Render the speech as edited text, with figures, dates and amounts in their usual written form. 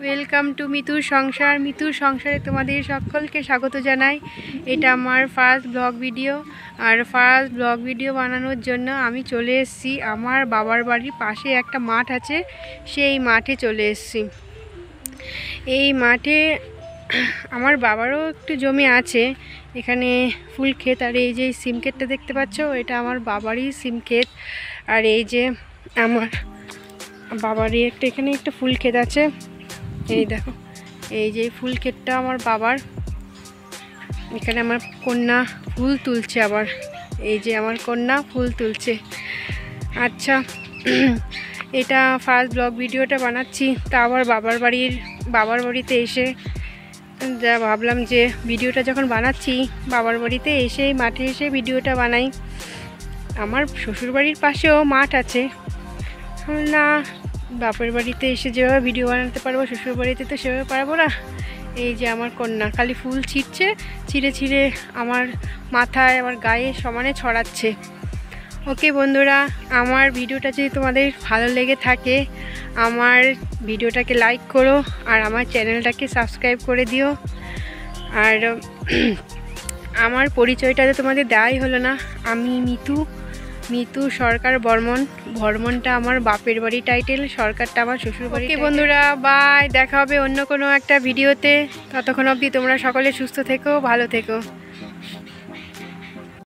Welcome to মিতুর সংসার। মিতুর সংসারে তোমাদের সকলকে স্বাগত জানাই। এটা আমার ফার্স্ট ব্লগ ভিডিও। আর ফার্স্ট ব্লগ ভিডিও বানানোর জন্য আমি চলে এসেছি আমার বাবার বাড়ির পাশে একটা মাঠ আছে, সেই মাঠে চলে এসেছি। এই মাঠে আমার বাবারও একটু জমি আছে, এখানে ফুল ক্ষেত। আর এই যে সিম ক্ষেতটা দেখতে পাচ্ছ, এটা আমার বাবারই সিম ক্ষেত। আর এই যে আমার বাবারই এখানে একটা ফুল ক্ষেত আছে। এই দেখো, এই যে ফুল ক্ষেতটা আমার বাবার। এখানে আমার কন্যা ফুল তুলছে, আবার এই যে আমার কন্যা ফুল তুলছে। আচ্ছা, এটা ফার্স্ট ব্লগ ভিডিওটা বানাচ্ছি, তা আবার বাবার বাড়িতে এসে যা ভাবলাম যে ভিডিওটা যখন বানাচ্ছি বাবার বাড়িতে এসেই মাঠে এসে ভিডিওটা বানাই। আমার শ্বশুরবাড়ির পাশেও মাঠ আছে না, বাপের বাড়িতে এসে যেভাবে ভিডিও বানাতে পারবো শ্বশুরবাড়িতে তো সেভাবে পারবো না। এই যে আমার কন্যা খালি ফুল ছিঁড়ছে, ছিঁড়ে ছিঁড়ে আমার মাথায় আমার গায়ে সমানে ছড়াচ্ছে। ওকে বন্ধুরা, আমার ভিডিওটা যদি তোমাদের ভালো লেগে থাকে আমার ভিডিওটাকে লাইক করো আর আমার চ্যানেলটাকে সাবস্ক্রাইব করে দিও। আর আমার পরিচয়টা তো তোমাদের দেওয়াই হলো না, আমি মিতু সরকার বর্মন। বর্মনটা আমার বাপের বাড়ি টাইটেল, সরকারটা আমার শ্বশুর বাড়ি। বন্ধুরা বাই, দেখা হবে অন্য কোনো একটা ভিডিওতে। ততক্ষণ অবধি তোমরা সকলে সুস্থ থেকো, ভালো থেকো।